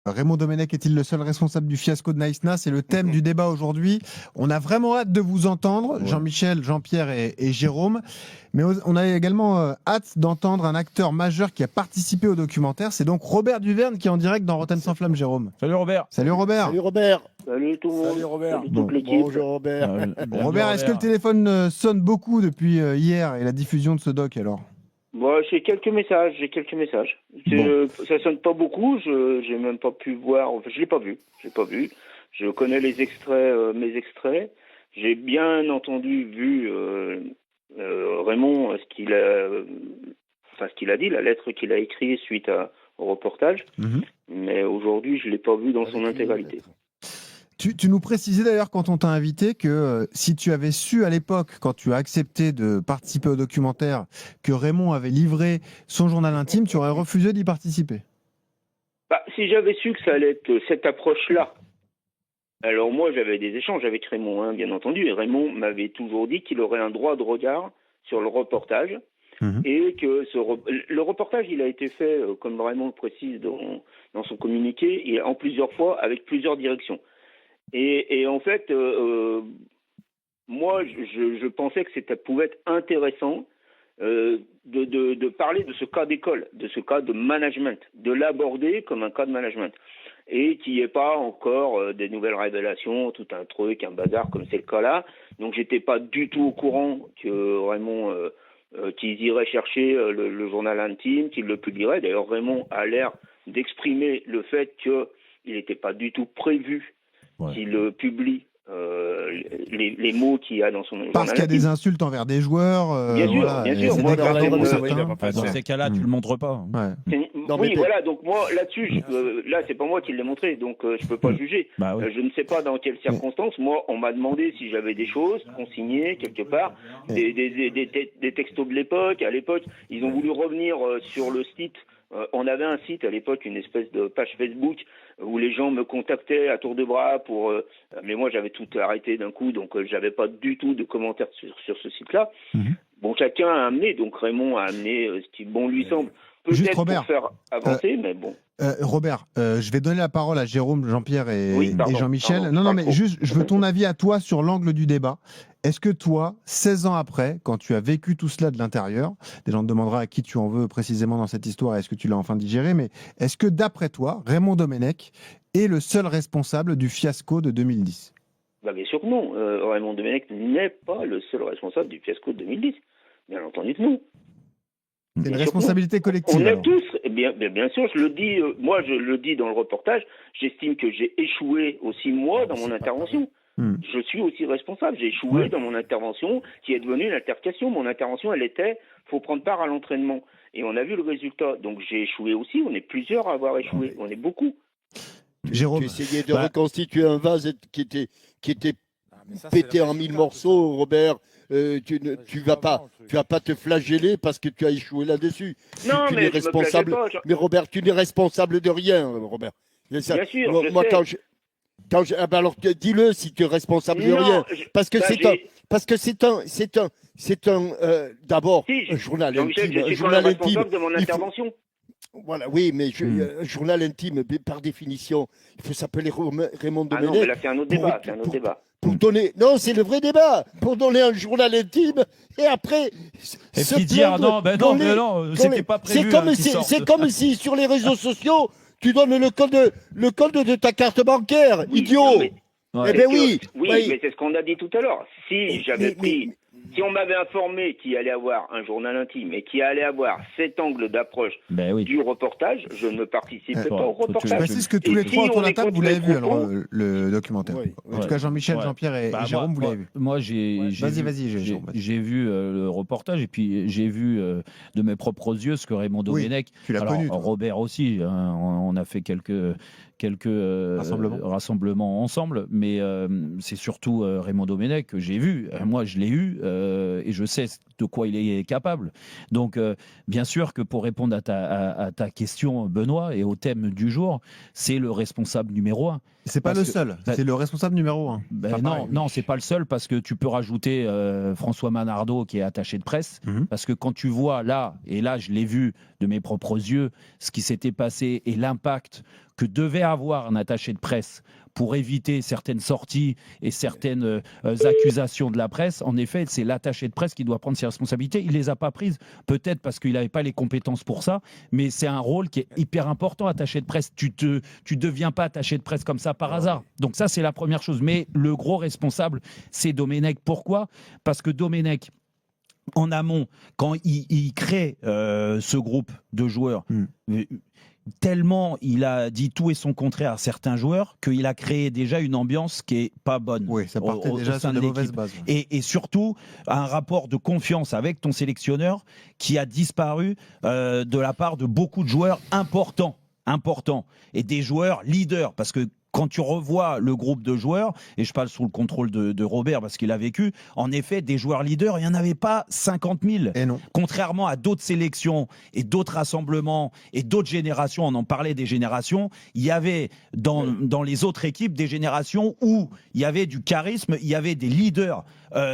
Raymond Domenech est-il le seul responsable du fiasco de Naïsna? C'est le thème du débat aujourd'hui. On a vraiment hâte de vous entendre, Jean-Michel, Jean-Pierre et Jérôme. Mais on a également hâte d'entendre un acteur majeur qui a participé au documentaire. C'est donc Robert Duverne qui est en direct dans Rotten sans flamme, Jérôme. Salut Robert. Salut Robert. Salut Robert. Salut tout le monde. Salut Robert. Salut toute l'équipe. Bonjour Robert. Robert, est-ce que le téléphone sonne beaucoup depuis hier et la diffusion de ce doc alors? Bon, j'ai quelques messages. Bon. Ça sonne pas beaucoup. J'ai même pas pu voir. Enfin, je l'ai pas vu. Je connais les extraits, mes extraits. J'ai bien entendu, vu Raymond ce qu'il a dit, la lettre qu'il a écrite suite au reportage. Mais aujourd'hui, je l'ai pas vu dans son intégralité. Tu nous précisais d'ailleurs quand on t'a invité que si tu avais su à l'époque, quand tu as accepté de participer au documentaire, que Raymond avait livré son journal intime, tu aurais refusé d'y participer. Bah, si j'avais su que ça allait être cette approche-là, alors moi j'avais des échanges avec Raymond, hein, bien entendu, et Raymond m'avait toujours dit qu'il aurait un droit de regard sur le reportage, et que le reportage il a été fait, comme Raymond le précise dans son communiqué, et en plusieurs fois avec plusieurs directions. Et en fait, moi, je pensais que ça pouvait être intéressant de parler de ce cas d'école, de ce cas de management, de l'aborder comme un cas de management. Et qu'il n'y ait pas encore des nouvelles révélations, tout un truc, un bazar comme c'est le cas là. Donc, j'étais pas du tout au courant que Raymond, qu'ils iraient chercher le journal intime, qu'ils le publieraient. D'ailleurs, Raymond a l'air d'exprimer le fait qu'il n'était pas du tout prévu qu'il publie les mots qu'il y a dans son journal. Parce qu'il y a des insultes envers des joueurs. Bien sûr. Moi, dans ces cas-là, tu le montres pas. Voilà. Donc moi, là-dessus, là, c'est pas moi qui l'ai montré, donc je peux pas juger. Je ne sais pas dans quelles circonstances. Moi, on m'a demandé si j'avais des choses consignées quelque part, des textos de l'époque. À l'époque, ils ont voulu revenir sur le site. On avait un site à l'époque, une espèce de page Facebook où les gens me contactaient à tour de bras mais moi j'avais tout arrêté d'un coup, donc j'avais pas du tout de commentaires sur ce site-là. Bon, chacun a amené, donc Raymond a amené ce qui bon lui semble, peut-être pour faire avancer, mais bon. Robert, je vais donner la parole à Jérôme, Jean-Pierre et Jean-Michel. Non, mais juste, je veux ton avis à toi sur l'angle du débat. Est-ce que toi, 16 ans après, quand tu as vécu tout cela de l'intérieur, des gens te demanderont à qui tu en veux précisément dans cette histoire, est-ce que tu l'as enfin digéré, mais est-ce que d'après toi, Raymond Domenech est le seul responsable du fiasco de 2010 ? Bien sûr que non. Raymond Domenech n'est pas le seul responsable du fiasco de 2010. Bien entendu que non. C'est une responsabilité collective. On est tous, bien sûr, je le dis, moi je le dis dans le reportage, j'estime que j'ai échoué aussi moi dans mon intervention. Je suis aussi responsable, j'ai échoué dans mon intervention qui est devenue une altercation. Mon intervention, elle était, faut prendre part à l'entraînement. Et on a vu le résultat. Donc j'ai échoué aussi, on est plusieurs à avoir échoué, on est beaucoup. Jérôme, tu essayais de reconstituer un vase qui était pété en 1000 morceaux, Robert. Tu vas pas te flageller parce que tu as échoué là-dessus. Non, mais je me flagelle pas. Mais Robert, tu n'es responsable de rien, Robert. Bien sûr, moi, alors dis-le si tu es responsable de rien. Parce que c'est un d'abord un journal intime. Un journal intime. De mon intervention. Voilà, oui, mais journal intime, par définition, il faut s'appeler Raymond Domenech. Non, mais là, c'est un autre débat. Pour donner, non, c'est le vrai débat. Pour donner un journal intime et après. Et puis dire non, c'était pas prévu. C'est comme si sur les réseaux sociaux, tu donnes le code de ta carte bancaire, idiot. Oui, mais c'est ce qu'on a dit tout à l'heure. Si on m'avait informé qu'il allait avoir un journal intime et qu'il allait avoir cet angle d'approche du reportage, je ne participais pas au reportage. Je précise que tous les trois autour de la table, vous l'avez vu, alors, le documentaire. En tout cas, Jean-Michel, Jean-Pierre et Jérôme, vous l'avez vu. Moi, j'ai vu le reportage et puis j'ai vu de mes propres yeux ce que Raymond Domenech. Tu l'as connu, toi. Robert aussi. On a fait quelques rassemblements ensemble, mais c'est surtout Raymond Domenech que j'ai vu. Moi, je l'ai eu et je sais de quoi il est capable. Donc, bien sûr que pour répondre à ta question, Benoît, et au thème du jour, c'est le responsable numéro 1. C'est pas le seul, c'est le responsable numéro 1. Non, c'est pas le seul parce que tu peux rajouter François Manardo qui est attaché de presse. Parce que quand tu vois là, et là je l'ai vu de mes propres yeux, ce qui s'était passé et l'impact que devait avoir un attaché de presse pour éviter certaines sorties et certaines accusations de la presse, en effet, c'est l'attaché de presse qui doit prendre ses responsabilités. Il ne les a pas prises, peut-être parce qu'il n'avait pas les compétences pour ça, mais c'est un rôle qui est hyper important, attaché de presse. Tu deviens pas attaché de presse comme ça par hasard. Donc ça, c'est la première chose. Mais le gros responsable, c'est Domenech. Pourquoi ? Parce que Domenech, en amont, quand il crée ce groupe de joueurs, tellement il a dit tout et son contraire à certains joueurs qu'il a créé déjà une ambiance qui est pas bonne. Oui, ça partait déjà sur de mauvaises bases. Et surtout, un rapport de confiance avec ton sélectionneur qui a disparu de la part de beaucoup de joueurs importants et des joueurs leaders, parce que quand tu revois le groupe de joueurs, et je parle sous le contrôle de Robert parce qu'il a vécu, en effet, des joueurs leaders, il n'y en avait pas 50 000. Et non. Contrairement à d'autres sélections et d'autres rassemblements et d'autres générations, on en parlait des générations, il y avait dans les autres équipes des générations où il y avait du charisme, il y avait des leaders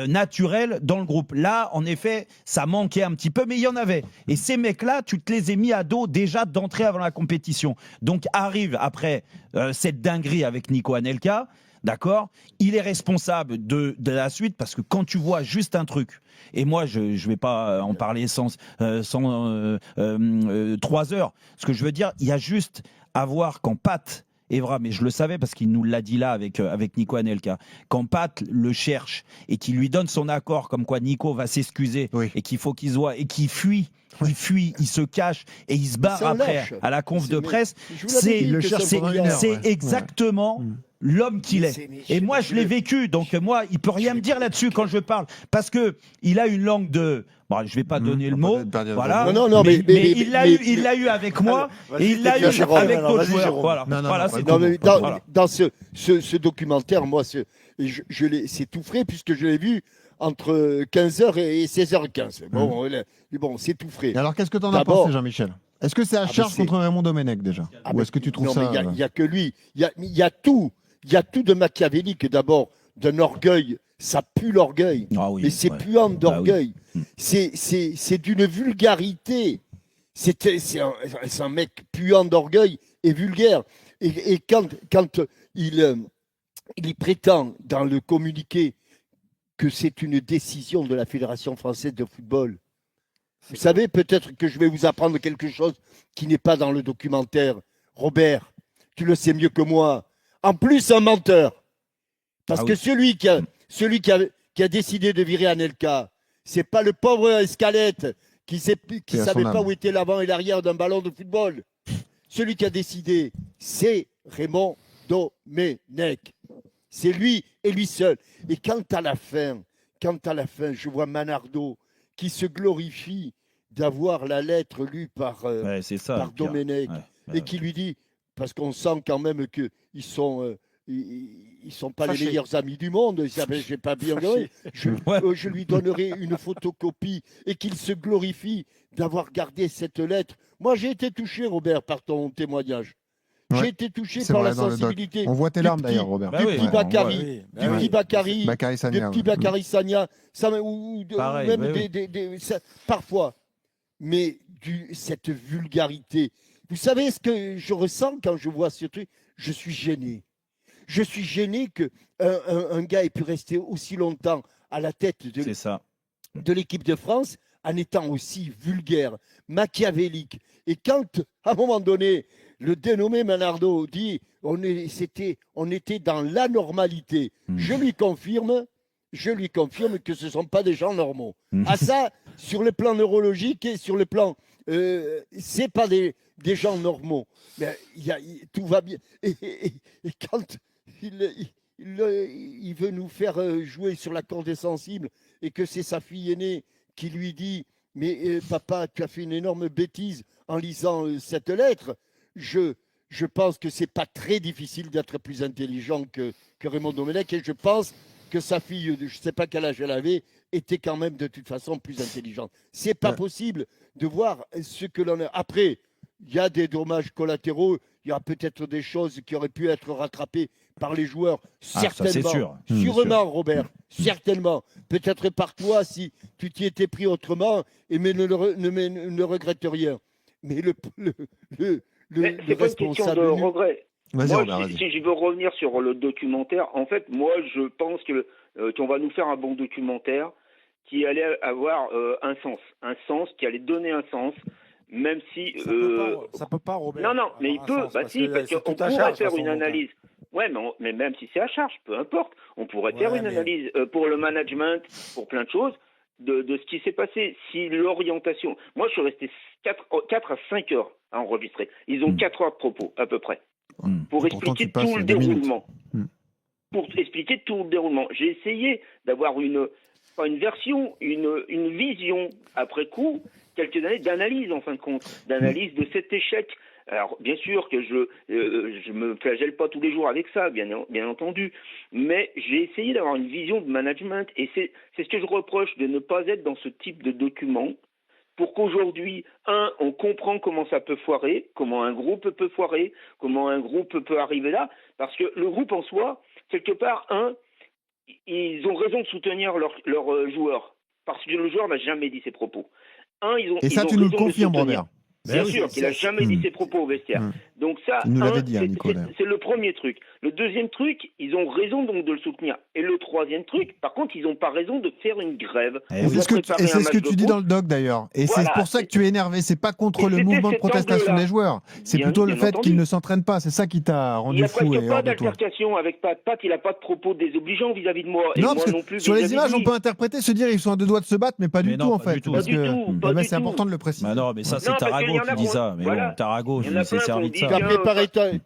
naturels dans le groupe. Là, en effet, ça manquait un petit peu, mais il y en avait. Et ces mecs-là, tu te les ai mis à dos déjà d'entrée avant la compétition. Donc arrive après cette dinguerie avec Nico Anelka, d'accord ? Il est responsable de la suite, parce que quand tu vois juste un truc, et moi je ne vais pas en parler sans 3 heures, ce que je veux dire, il y a juste à voir quand Pat Evra, mais je le savais parce qu'il nous l'a dit là avec Nico Anelka, quand Pat le cherche et qu'il lui donne son accord comme quoi Nico va s'excuser et qu'il faut qu'il se voit et qu'il fuit, il se cache et il se barre après à la conf de presse, c'est exactement l'homme qu'il est. Et moi, je l'ai vécu, donc moi, il peut rien me dire là-dessus quand je parle, parce que il a une langue de... Bon, je vais pas donner le mot, voilà. Non, mais il l'a eu avec moi et il l'a eu avec d'autres joueurs. Voilà. Dans ce documentaire, moi, c'est tout frais puisque je l'ai vu entre 15h et 16h15. Bon, c'est tout frais. Et alors, qu'est-ce que tu en as pensé, Jean-Michel ? Est-ce que c'est à charge contre Raymond Domenech déjà ? Ou est-ce que tu trouves ça... Il n'y a que lui. Il y a tout. Il y a tout de machiavélique, d'abord, d'un orgueil. Ça pue l'orgueil. Mais c'est puant d'orgueil. C'est d'une vulgarité. C'est un mec puant d'orgueil et vulgaire. Et quand il prétend dans le communiqué que c'est une décision de la Fédération française de football, vous savez, peut-être que je vais vous apprendre quelque chose qui n'est pas dans le documentaire. Robert, tu le sais mieux que moi. En plus, un menteur. Parce que celui qui a décidé de virer Anelka, c'est pas le pauvre Escalette qui savait pas où était l'avant et l'arrière d'un ballon de football. Celui qui a décidé, c'est Raymond Domenech. C'est lui et lui seul. Et quand à la fin, je vois Manardo qui se glorifie d'avoir la lettre lue par Domenech et qui lui dit, parce qu'on sent quand même qu'ils sont pas les meilleurs amis du monde, j'ai pas bien je lui donnerai une photocopie et qu'il se glorifie d'avoir gardé cette lettre. Moi, j'ai été touché, Robert, par ton témoignage. J'ai été touché par la sensibilité. On voit tes larmes d'ailleurs, Robert. Du petit Bakary, du petit Bakary Sagna, parfois. Mais cette vulgarité. Vous savez ce que je ressens quand je vois ce truc ? Je suis gêné. Je suis gêné qu'un gars ait pu rester aussi longtemps à la tête de l'équipe de France en étant aussi vulgaire, machiavélique. Et quand, à un moment donné, le dénommé Manardo dit on était dans l'anormalité, je lui confirme que ce ne sont pas des gens normaux. À ça, sur le plan neurologique et sur le plan... c'est pas des gens normaux. Mais tout va bien. Et quand il veut nous faire jouer sur la corde sensible et que c'est sa fille aînée qui lui dit « Mais papa, tu as fait une énorme bêtise en lisant cette lettre », je pense que c'est pas très difficile d'être plus intelligent que Raymond Domenech et je pense que sa fille, je ne sais pas quel âge elle avait, était quand même de toute façon plus intelligente. C'est pas possible de voir ce que l'on a. Après, il y a des dommages collatéraux, il y a peut-être des choses qui auraient pu être rattrapées par les joueurs, certainement. Ça, sûr. Sûrement, Robert, certainement. Peut-être par toi si tu t'y étais pris autrement, mais ne regrette rien. Mais c'est pas une question de regret. Moi, si je veux revenir sur le documentaire, en fait, moi, je pense qu'on va nous faire un bon documentaire qui allait avoir un sens qui allait donner un sens, même si... Ça peut pas, Robert. Non, mais il peut, parce qu'on pourrait faire une analyse. Ouais, mais même si c'est à charge, peu importe, on pourrait faire une analyse pour le management, pour plein de choses, de ce qui s'est passé. Si l'orientation... Moi, je suis resté 4 à 5 heures à enregistrer. Ils ont 4 heures de propos, à peu près. Pour expliquer tout le déroulement. Pour expliquer tout le déroulement. J'ai essayé d'avoir une version, une vision après coup, quelques années d'analyse en fin de compte, d'analyse de cet échec. Alors bien sûr que je me flagelle pas tous les jours avec ça, bien entendu, mais j'ai essayé d'avoir une vision de management et c'est ce que je reproche de ne pas être dans ce type de document. Pour qu'aujourd'hui, on comprend comment ça peut foirer, comment un groupe peut foirer, comment un groupe peut arriver là, parce que le groupe en soi, quelque part, ils ont raison de soutenir leurs joueurs, parce que le joueur n'a jamais dit ses propos. Tu nous le confirmes, Robert. Bien sûr qu'il n'a jamais dit ses propos au vestiaire. Donc ça, c'est le premier truc. Le deuxième truc, ils ont raison donc de le soutenir. Et le troisième truc, par contre, ils n'ont pas raison de faire une grève. Et c'est ce que tu dis dans le doc d'ailleurs. Et c'est pour ça que tu es énervé. C'est pas contre le mouvement de protestation des joueurs. C'est plutôt le fait qu'ils ne s'entraînent pas. C'est ça qui t'a rendu fou. Il n'y a pas d'altercation avec Pat. Pat, il n'a pas de propos désobligeants vis-à-vis de moi. Non, parce que sur les images, on peut interpréter, se dire ils sont à 2 doigts de se battre, mais pas du tout en fait. C'est important de le préciser. Non, mais ça c'est Tarago qui dit ça. Mais bon, Tarago, il s'est servi de ça.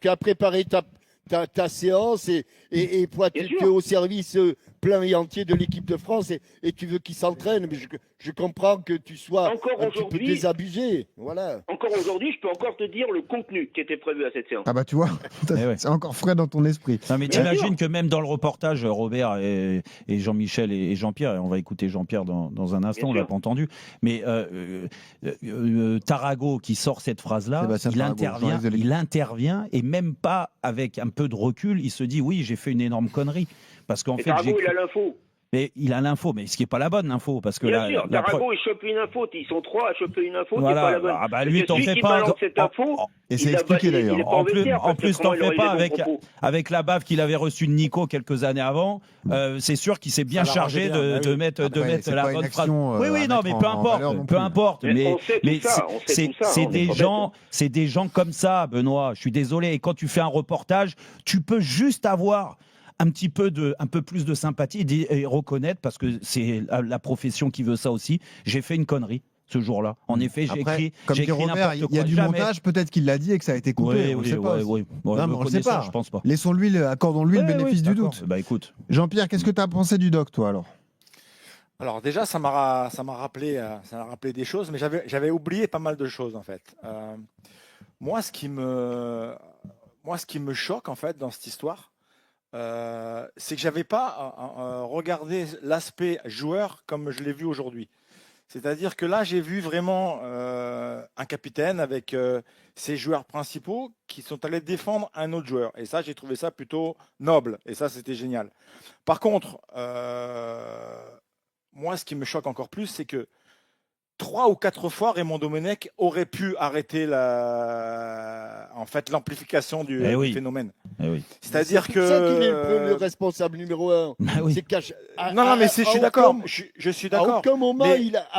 Tu as préparé ta séance et tu es au service plein et entier de l'équipe de France et tu veux qu'ils s'entraînent. Mais je comprends que tu sois un petit peu désabusé. Voilà. Encore aujourd'hui, je peux encore te dire le contenu qui était prévu à cette séance. Ah bah tu vois, c'est encore frais dans ton esprit. Non, mais t'imagines que même dans le reportage, Robert et Jean-Michel et Jean-Pierre, et on va écouter Jean-Pierre dans un instant, on l'a pas entendu, mais Tarago qui sort cette phrase-là, il intervient et même pas avec un peu de recul, il se dit oui, j'ai fait une énorme connerie. Parce qu'en fait, Tarago, il a l'info. Mais il a l'info, mais ce qui n'est pas la bonne info. Parce que bien sûr, Tarago, il chope une info. Ils sont 3 à choper une info, voilà. C'est pas la bonne. Ah bah lui, t'en fais pas. Cette info, et c'est expliqué d'ailleurs. En plus, t'en fais pas avec la baffe qu'il avait reçue de Nico quelques années avant. C'est sûr qu'il s'est bien chargé de mettre la bonne phrase. Oui, non, mais peu importe. Mais c'est des gens comme ça, Benoît. Je suis désolé. Et quand tu fais un reportage, tu peux juste avoir un peu plus de sympathie et reconnaître, parce que c'est la profession qui veut ça aussi. J'ai fait une connerie ce jour-là. En effet, j'ai écrit Robert, il y a du montage, peut-être qu'il l'a dit et que ça a été coupé. Oui. Non, mais on ne sait pas. Je pense pas. Laissons-lui, accordons-lui le bénéfice du doute. Bah écoute, Jean-Pierre, qu'est-ce que tu as pensé du doc, toi alors ? Alors déjà, ça m'a rappelé des choses, mais j'avais oublié pas mal de choses en fait. Moi, ce qui me choque en fait dans cette histoire, c'est que j'avais pas regardé l'aspect joueur comme je l'ai vu aujourd'hui. C'est-à-dire que là, j'ai vu vraiment un capitaine avec ses joueurs principaux qui sont allés défendre un autre joueur. Et ça, j'ai trouvé ça plutôt noble. Et ça, c'était génial. Par contre, moi, ce qui me choque encore plus, c'est que 3 ou 4 fois, Raymond Domenech aurait pu arrêter l'amplification du phénomène. C'est-à-dire que c'est ça qu'il est le responsable numéro 1. Non, mais je suis d'accord. Je suis d'accord. À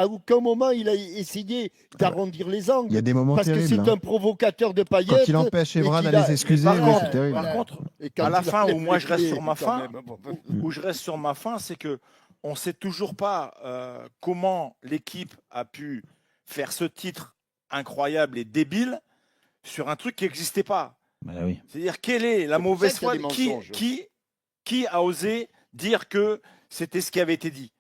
aucun moment, il a essayé d'arrondir les angles. Il y a des moments terribles. Parce que c'est un provocateur de paillettes. Quand il empêche Evra d'aller s'excuser, c'est terrible. Par contre, à la fin, où moi je reste sur ma fin, c'est que on ne sait toujours pas comment l'équipe a pu faire ce titre incroyable et débile sur un truc qui n'existait pas. Oui. C'est-à-dire, quelle est la mauvaise foi qui a osé dire que c'était ce qui avait été dit?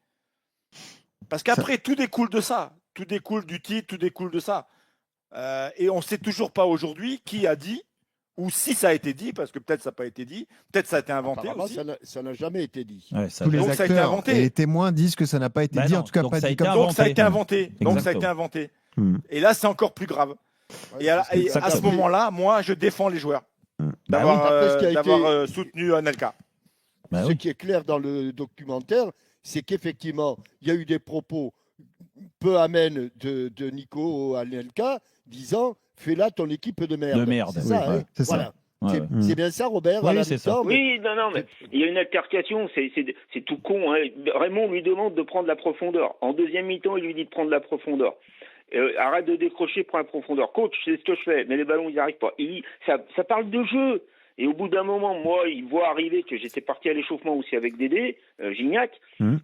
Parce qu'après, tout découle de ça. Tout découle du titre, tout découle de ça. Et on ne sait toujours pas aujourd'hui qui a dit, ou si ça a été dit, parce que peut-être ça n'a pas été dit, peut-être ça a été inventé aussi. Ça n'a jamais été dit. Ouais, tous les acteurs et les témoins disent que ça n'a pas été dit, en tout cas pas dit comme ça. Donc ça a été inventé. Et là, c'est encore plus grave. Et à ce moment-là, moi, je défends les joueurs d'avoir soutenu Anelka. Ce qui est clair dans le documentaire, c'est qu'effectivement, il y a eu des propos peu amènes de Nico Anelka disant fais-là ton équipe de merde. De merde. C'est ça, hein. C'est voilà. ça. C'est bien ça, Robert. Oui, c'est ça. Oui, non, mais il y a une altercation, c'est tout con. Hein. Raymond lui demande de prendre la profondeur. En deuxième mi-temps, il lui dit de prendre la profondeur. Arrête de décrocher, prends la profondeur. Coach, c'est ce que je fais, mais les ballons, ils n'arrivent pas. Ça parle de jeu. Et au bout d'un moment, moi, il voit arriver que j'étais parti à l'échauffement aussi avec Dédé, Gignac,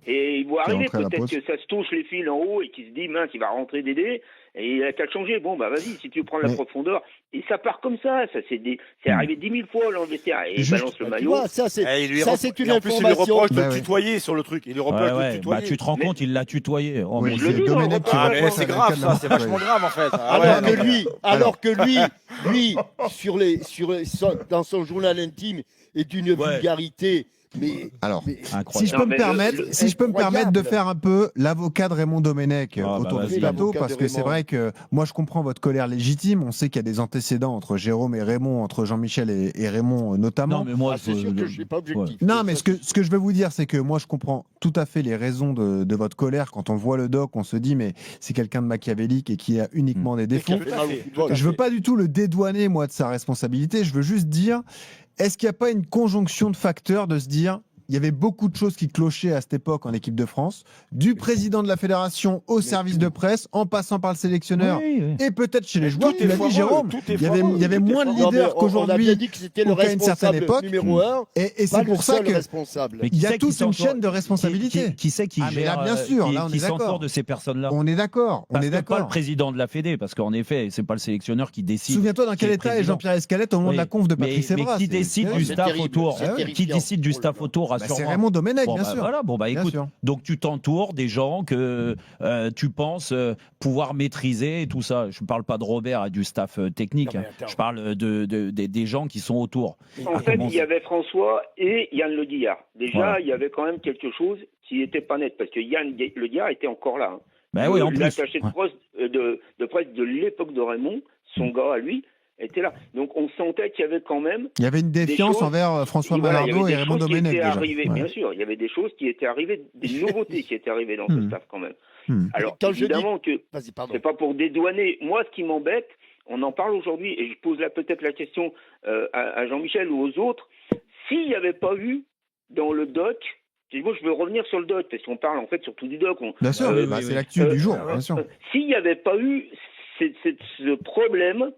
et il voit arriver peut-être que ça se touche les fils en haut et qu'il se dit, mince, il va rentrer Dédé, et il a qu'à le changer. Bon, bah vas-y, si tu veux prendre la profondeur. Et ça part comme ça. C'est arrivé 10 000 fois, l'Angleterre, et il balance le maillot. Vois, ça, c'est une information. En plus, il lui reproche de tutoyer sur le truc. Il lui reproche de tutoyer. Bah, tu te rends compte, il l'a tutoyé. Oh, Oui, c'est Domenech qui reproche c'est grave, ça. C'est vachement grave, en fait. Alors que lui, dans son journal intime, est d'une vulgarité. Alors, si je peux me permettre de faire un peu l'avocat de Raymond Domenech autour de ce plateau, parce que c'est vrai que moi je comprends votre colère légitime. On sait qu'il y a des antécédents entre Jérôme et Raymond, entre Jean-Michel et Raymond notamment. Non, mais moi, c'est sûr que je ne suis pas objectif. Non, mais ce que je veux vous dire, c'est que moi je comprends tout à fait les raisons de votre colère. Quand on voit le doc, on se dit mais c'est quelqu'un de machiavélique et qui a uniquement des défauts. Je veux pas du tout le dédouaner moi de sa responsabilité. Je veux juste dire, est-ce qu'il n'y a pas une conjonction de facteurs de se dire, il y avait beaucoup de choses qui clochaient à cette époque en équipe de France, du président de la fédération au service de presse, en passant par le sélectionneur et peut-être chez les joueurs. Tu l'as dit, Jérôme, il y avait moins de leaders qu'aujourd'hui. On a bien dit que c'était le responsable numéro 1. Et c'est pour ça que il y a toute une chaîne de responsabilité. Qui c'est qui gère, bien sûr, là, qui s'entoure de ces personnes-là? On est d'accord. Pas le président de la Fédé, parce qu'en effet, c'est pas le sélectionneur qui décide. Souviens-toi dans quel état est Jean-Pierre Escalette au moment de la conf de Patrice Evra. Mais qui décide du staff autour? Qui décide du staff autour? C'est Raymond Domenech, bien sûr. Voilà, écoute, donc tu t'entoures des gens que tu penses pouvoir maîtriser et tout ça. Je ne parle pas de Robert et du staff technique, je parle des gens qui sont autour. En fait, il y avait François et Yann Le Guillard. Déjà, il y avait quand même quelque chose qui n'était pas net, parce que Yann Le Guillard était encore là. Ben oui, en plus. L'attaché de presse de l'époque de Raymond, son gars à lui, était là. Donc on sentait qu'il y avait quand même... Il y avait une défiance envers François Malardeau et Raymond Domenech. Bien sûr, il y avait des choses qui étaient arrivées, des nouveautés qui étaient arrivées dans ce staff quand même. Alors évidemment c'est pas pour dédouaner. Moi, ce qui m'embête, on en parle aujourd'hui, et je pose là peut-être la question à Jean-Michel ou aux autres, s'il n'y avait pas eu dans le doc... Moi, je veux revenir sur le doc, parce qu'on parle en fait surtout du doc. Bien sûr, c'est l'actu du jour, bien sûr. S'il n'y avait pas eu ce problème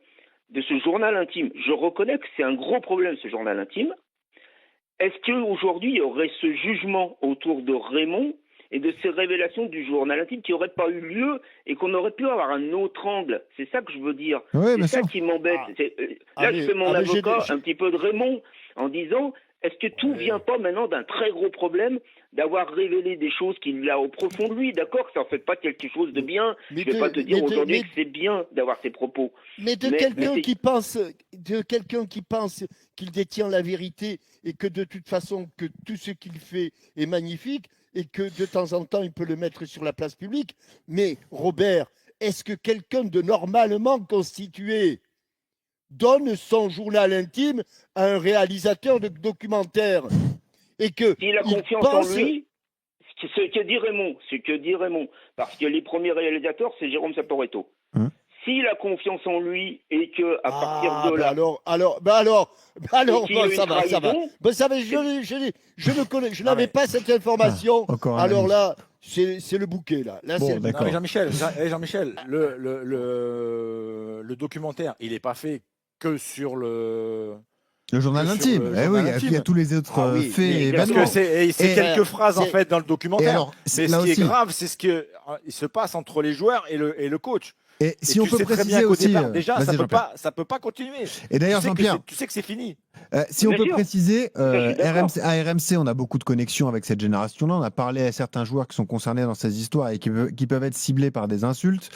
de ce journal intime, je reconnais que c'est un gros problème, ce journal intime. Est-ce qu'aujourd'hui, il y aurait ce jugement autour de Raymond et de ces révélations du journal intime qui n'auraient pas eu lieu et qu'on aurait pu avoir un autre angle? C'est ça que je veux dire. C'est ça qui m'embête. Je fais mon avocat un petit peu de Raymond en disant... Est-ce que tout vient pas maintenant d'un très gros problème d'avoir révélé des choses qu'il a au profond de lui? D'accord, ça en fait pas quelque chose de bien. Je ne vais pas te dire aujourd'hui que c'est bien d'avoir ces propos. Mais quelqu'un qui pense qu'il détient la vérité et que de toute façon que tout ce qu'il fait est magnifique et que de temps en temps il peut le mettre sur la place publique. Mais Robert, est-ce que quelqu'un de normalement constitué donne son journal intime à un réalisateur de documentaire et que s'il a confiance en lui, ce que dit Raymond, parce que les premiers réalisateurs c'est Jérôme Saporetto. S'il a confiance en lui et que à partir de là, ça va. Je n'avais pas cette information. Alors là. C'est le bouquet, là. Bon, Jean-Michel, le documentaire, il n'est pas fait que sur le journal intime. Il y a tous les autres faits et événements. C'est quelques phrases en fait dans le documentaire. Mais ce qui est grave, c'est ce qui se passe entre les joueurs et le coach. Et si on peut préciser aussi, déjà, ça peut pas continuer. Et d'ailleurs, Jean-Pierre, tu sais que c'est fini. Si on peut préciser, à RMC, on a beaucoup de connexions avec cette génération-là. On a parlé à certains joueurs qui sont concernés dans ces histoires et qui peuvent être ciblés par des insultes.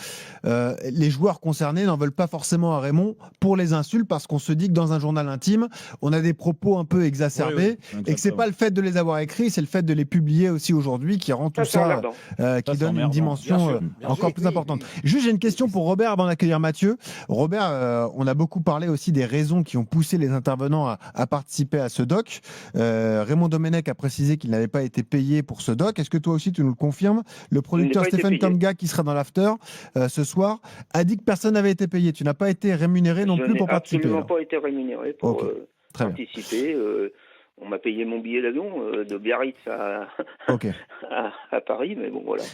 Les joueurs concernés n'en veulent pas forcément à Raymond pour les insultes, parce qu'on se dit que dans un journal intime, on a des propos un peu exacerbés et que c'est pas le fait de les avoir écrits, c'est le fait de les publier aussi aujourd'hui qui rend tout ça, qui donne une dimension encore plus importante. Juste, j'ai une question pour Robert avant d'accueillir Mathieu. Robert, on a beaucoup parlé aussi des raisons qui ont poussé les intervenants a participé à ce doc. Raymond Domenech a précisé qu'il n'avait pas été payé pour ce doc. Est-ce que toi aussi tu nous le confirmes? Le producteur Stéphane Kamga, qui sera dans l'after ce soir, a dit que personne n'avait été payé. Tu n'as pas été rémunéré non plus pour participer. Je n'ai absolument pas été rémunéré pour participer. On m'a payé mon billet d'avion de Biarritz à Paris, mais bon, voilà.